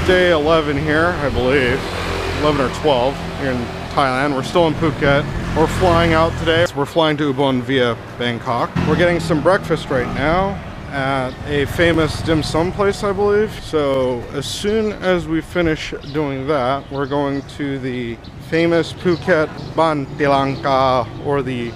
Day 11 here, I believe. 11 or 12 here in Thailand. We're still in Phuket. We're flying out today. We're flying to Ubon via Bangkok. We're getting some breakfast right now at a famous dim sum place, I believe. So as soon as we finish doing that, we're going to the famous Phuket Baan Teelanka, or the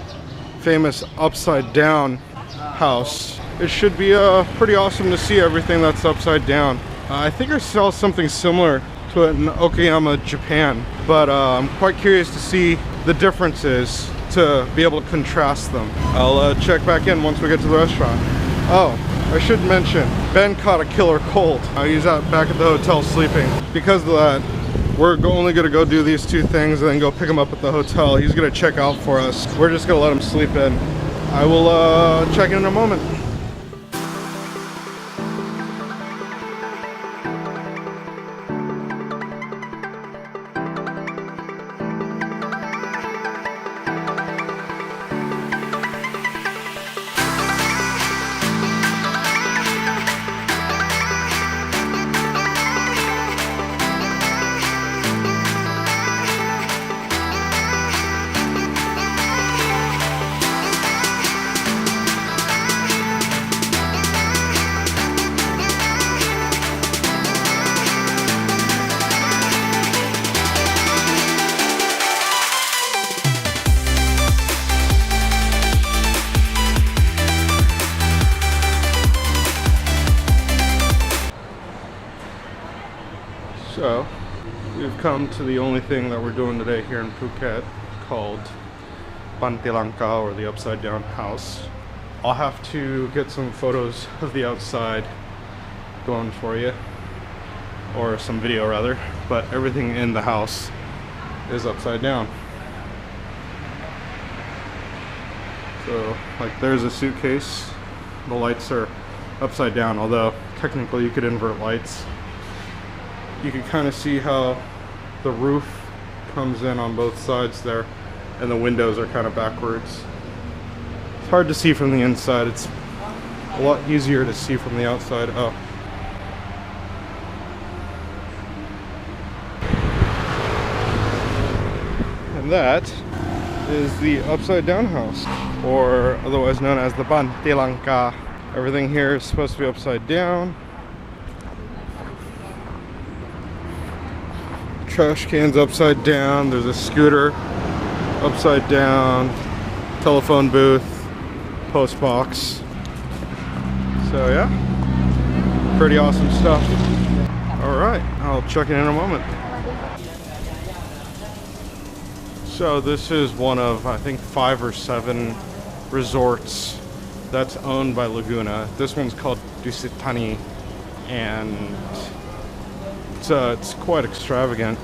famous upside down house. It should be pretty awesome to see everything that's upside down. I think I saw something similar to it in Okayama, Japan, but I'm quite curious to see the differences, to be able to contrast them. I'll check back in once we get to the restaurant. Oh, I should mention, Ben caught a killer cold. He's out back at the hotel sleeping. Because of that, we're only gonna go do these two things and then go pick him up at the hotel. He's gonna check out for us. We're just gonna let him sleep in. I will check in a moment. So, we've come to the only thing that we're doing today here in Phuket, called Baan Teelanka, or the upside down house. I'll have to get some photos of the outside going for you, or some video rather, but everything in the house is upside down. So, like, there's a suitcase. The lights are upside down, although technically you could invert lights. You can kind of see how the roof comes in on both sides there, and the windows are kind of backwards. It's hard to see from the inside. It's a lot easier to see from the outside. Oh. And that is the upside down house, or otherwise known as the Baan Teelanka. Everything here is supposed to be upside down. Trash cans upside down. There's a scooter upside down. Telephone booth. Post box. So yeah, pretty awesome stuff. Alright, I'll check in a moment. So this is one of, I think, 5 or 7 resorts that's owned by Laguna. This one's called Ratchathani, and it's quite extravagant.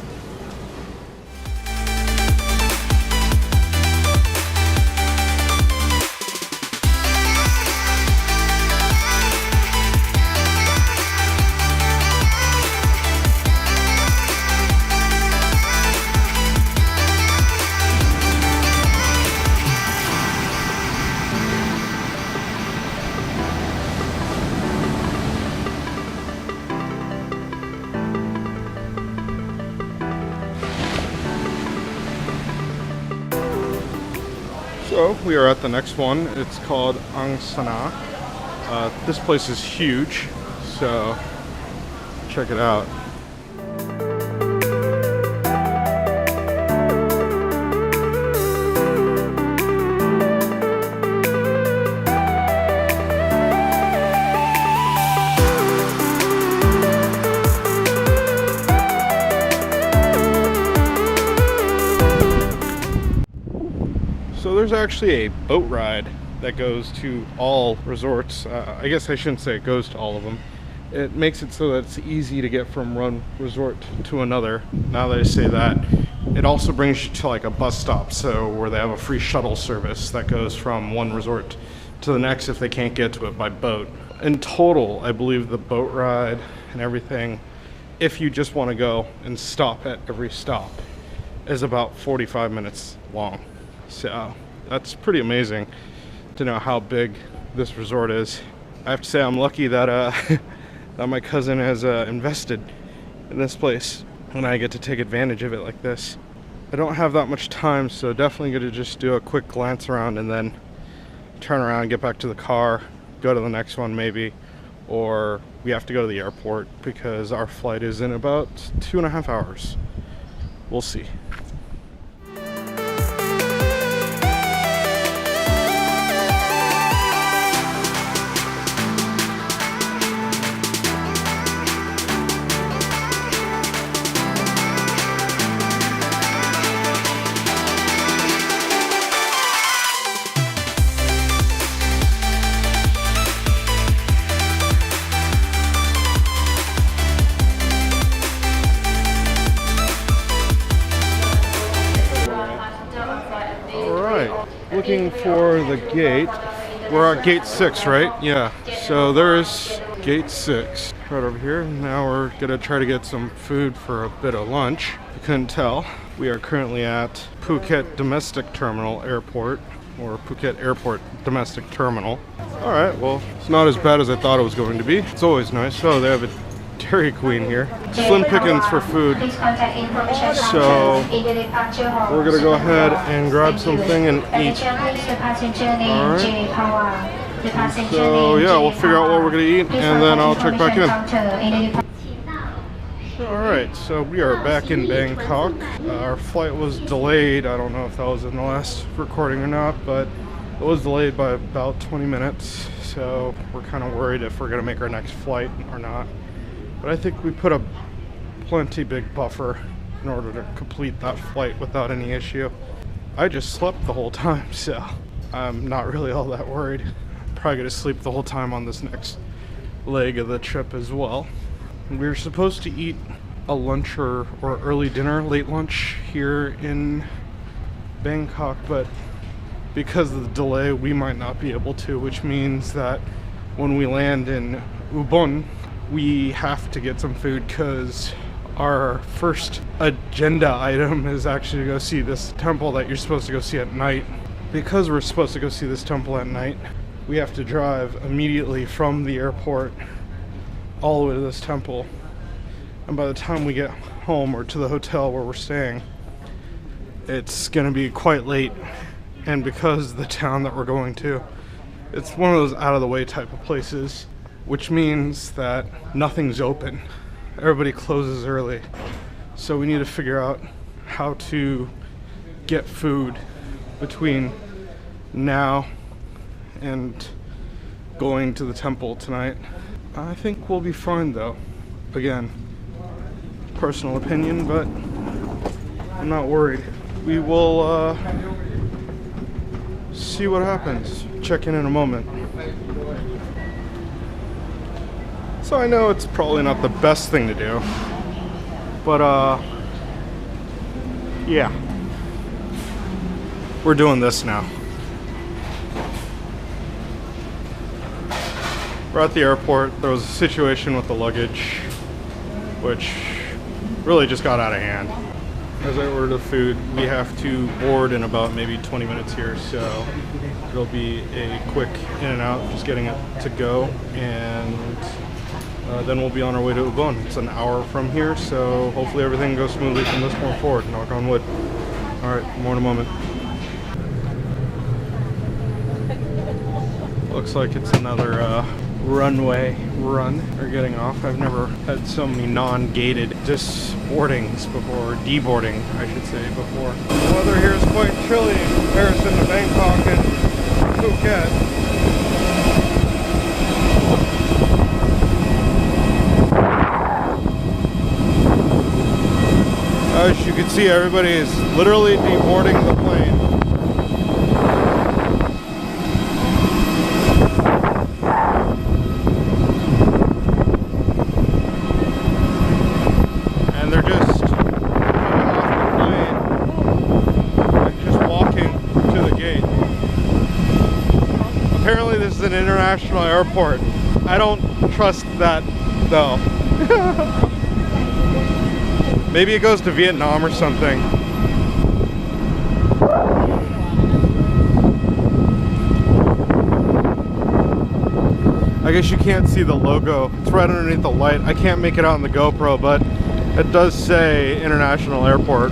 So we are at the next one. It's called Angsana. This place is huge, so check it out. So there's actually a boat ride that goes to all resorts. I guess I shouldn't say it goes to all of them. It makes it so that it's easy to get from one resort to another. Now that I say that, it also brings you to like a bus stop, so where they have a free shuttle service that goes from one resort to the next if they can't get to it by boat. In total, I believe the boat ride and everything if you just want to go and stop at every stop, is about 45 minutes long. So that's pretty amazing to know how big this resort is. I have to say I'm lucky that that my cousin has invested in this place and I get to take advantage of it like this. I don't have that much time, so definitely going to just do a quick glance around and then turn around, get back to the car, go to the next one maybe, or we have to go to the airport because our flight is in about 2.5 hours. We'll see. Looking for the gate. We're at gate 6, right? Yeah. So there's gate 6 right over here. Now we're gonna try to get some food for a bit of lunch. If you couldn't tell, we are currently at Phuket Domestic Terminal Airport, or Phuket Airport Domestic Terminal. All right, well, it's not as bad as I thought it was going to be. It's always nice. Oh, they have a Dairy Queen here. Slim pickings for food. So we're gonna go ahead and grab something and eat. Alright. So yeah, we'll figure out what we're gonna eat and then I'll check back in. Alright, so we are back in Bangkok. Our flight was delayed. I don't know if that was in the last recording or not, but it was delayed by about 20 minutes. So we're kind of worried if we're gonna make our next flight or not. But I think we put a plenty big buffer in order to complete that flight without any issue. I just slept the whole time, so I'm not really all that worried. I'm probably gonna sleep the whole time on this next leg of the trip as well. We were supposed to eat a lunch or early dinner, late lunch here in Bangkok, but because of the delay, we might not be able to, which means that when we land in Ubon, we have to get some food because our first agenda item is actually to go see this temple that you're supposed to go see at night. Because we're supposed to go see this temple at night, we have to drive immediately from the airport all the way to this temple. And by the time we get home or to the hotel where we're staying, it's gonna be quite late. And because the town that we're going to, it's one of those out of the way type of places, which means that nothing's open. Everybody closes early. So we need to figure out how to get food between now and going to the temple tonight. I think we'll be fine though. Again, personal opinion, but I'm not worried. We will see what happens. Check in a moment. So I know it's probably not the best thing to do, but yeah, we're doing this now. We're at the airport. There was a situation with the luggage, which really just got out of hand. As I ordered the food, we have to board in about maybe 20 minutes here, so it'll be a quick in and out, just getting it to go, and then we'll be on our way to Ubon. It's an hour from here, so hopefully everything goes smoothly from this point forward. Knock on wood. All right, more in a moment. Looks like it's another runway run. We're getting off. I've never had so many non-gated boardings before, deboarding, I should say, before. The weather here is quite chilly in comparison to Bangkok and Phuket. As you can see, everybody is literally deboarding the plane. And they're just coming off the plane and just walking to the gate. Apparently this is an international airport. I don't trust that though. Maybe it goes to Vietnam or something. I guess you can't see the logo. It's right underneath the light. I can't make it out on the GoPro, but it does say International Airport.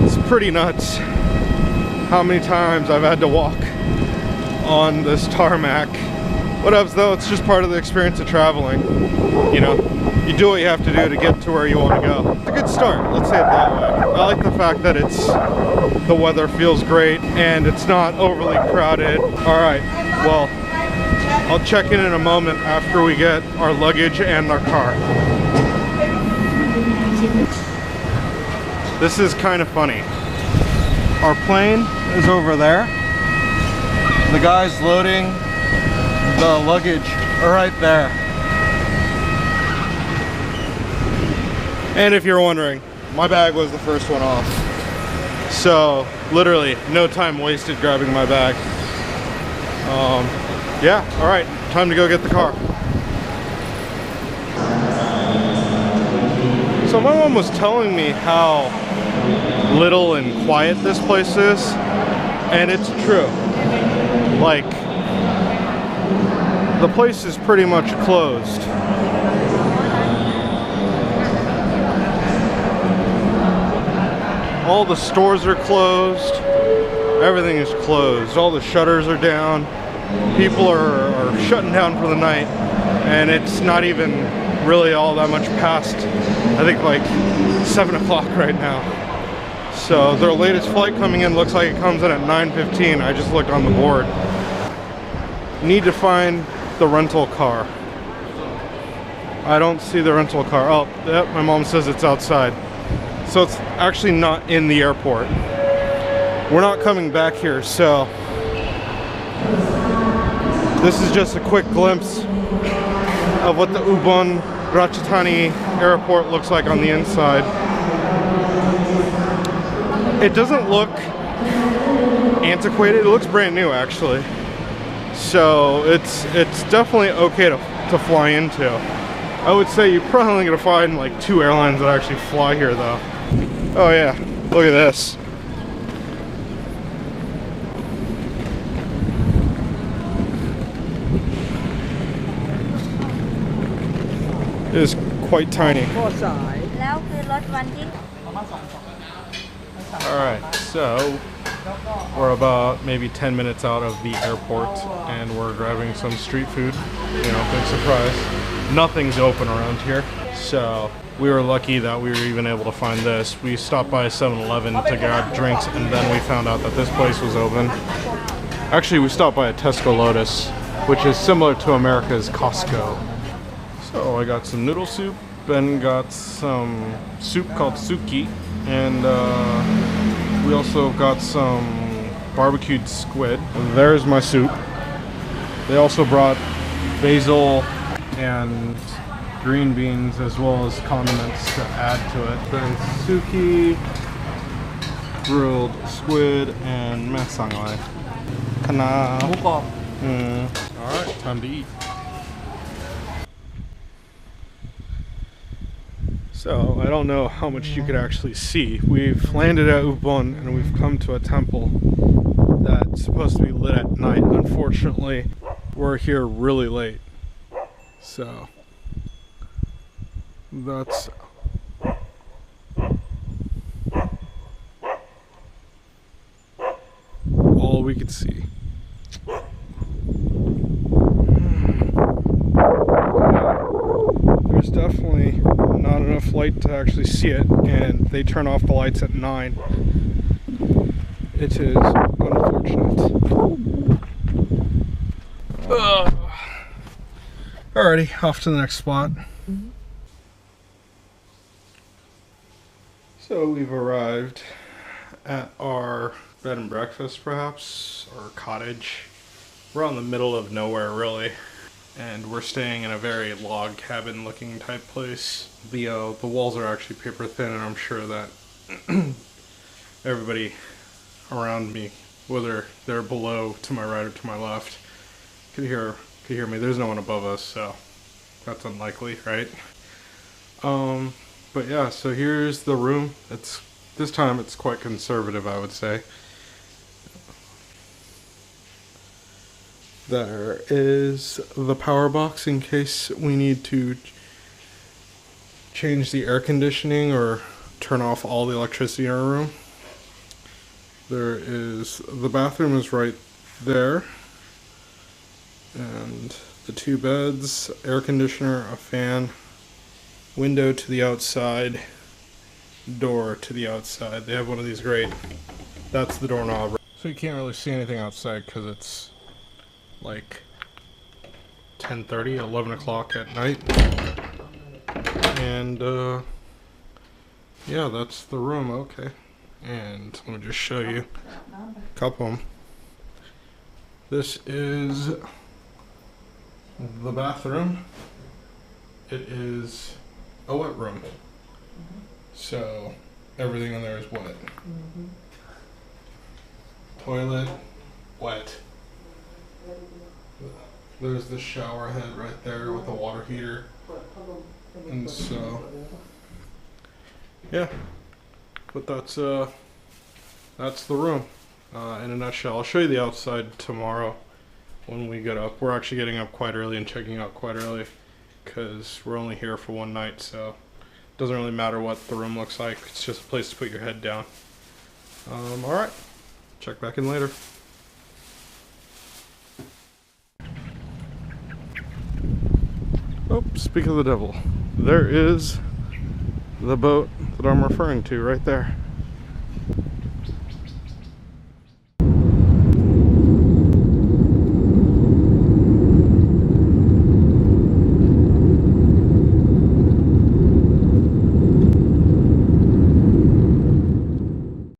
It's pretty nuts how many times I've had to walk on this tarmac. Whatevs though, it's just part of the experience of traveling. You know, you do what you have to do to get to where you want to go. It's a good start, let's say it that way. I like the fact that the weather feels great and it's not overly crowded. Alright, well, I'll check in a moment after we get our luggage and our car. This is kind of funny. Our plane is over there. The guys loading the luggage are right there. And if you're wondering, my bag was the first one off. So literally no time wasted grabbing my bag. Yeah, all right, time to go get the car. So my mom was telling me how little and quiet this place is, and it's true. Like, the place is pretty much closed. All the stores are closed. Everything is closed. All the shutters are down. People are shutting down for the night. And it's not even really all that much past, I think like 7 o'clock right now. So their latest flight coming in looks like it comes in at 9:15. I just looked on the board. Need to find the rental car. I don't see the rental car. Oh, yep, my mom says it's outside. So it's actually not in the airport. We're not coming back here, so this is just a quick glimpse of what the Ubon Ratchathani airport looks like on the inside. It doesn't look antiquated. It looks brand new, actually. So it's definitely okay to fly into. I would say you're probably only gonna find like 2 airlines that actually fly here, though. Oh yeah, look at this. It is quite tiny. Alright, so we're about maybe 10 minutes out of the airport and we're grabbing some street food. You know, big surprise. Nothing's open around here. So we were lucky that we were even able to find this. We stopped by 7-Eleven to grab drinks and then we found out that this place was open. Actually, we stopped by a Tesco Lotus, which is similar to America's Costco. So I got some noodle soup and got some soup called suki, and we also got some barbecued squid. There's my soup. They also brought basil and green beans as well as condiments to add to it. Then suki, grilled squid, and masangai. Kana. Alright, time to eat. So, I don't know how much you could actually see. We've landed at Ubon and we've come to a temple that's supposed to be lit at night. Unfortunately, we're here really late. So, that's all we could see. There's definitely not enough light to actually see it, and they turn off the lights at 9. It is unfortunate. Alrighty, off to the next spot. So we've arrived at our bed and breakfast, perhaps, or cottage. We're out in the middle of nowhere, really. And we're staying in a very log cabin looking type place. The walls are actually paper thin, and I'm sure that everybody around me, whether they're below, to my right or to my left, could hear can hear me. There's no one above us, so that's unlikely, right? But yeah, so here's the room. This time it's quite conservative, I would say. There is the power box in case we need to change the air conditioning or turn off all the electricity in our room. The bathroom is right there. And the 2 beds, air conditioner, a fan, window to the outside, door to the outside. They have one of these that's the doorknob. So you can't really see anything outside because it's like 10:30, 11 o'clock at night. And yeah, that's the room. Okay. And let me just show you a couple of them. This is the bathroom. It is a wet room. So everything in there is wet. Toilet, wet. There's the shower head right there with the water heater. And so, yeah. But that's the room in a nutshell. I'll show you the outside tomorrow when we get up. We're actually getting up quite early and checking out quite early because we're only here for one night, so it doesn't really matter what the room looks like. It's just a place to put your head down. Alright, check back in later. Oh, speak of the devil. There is the boat that I'm referring to right there.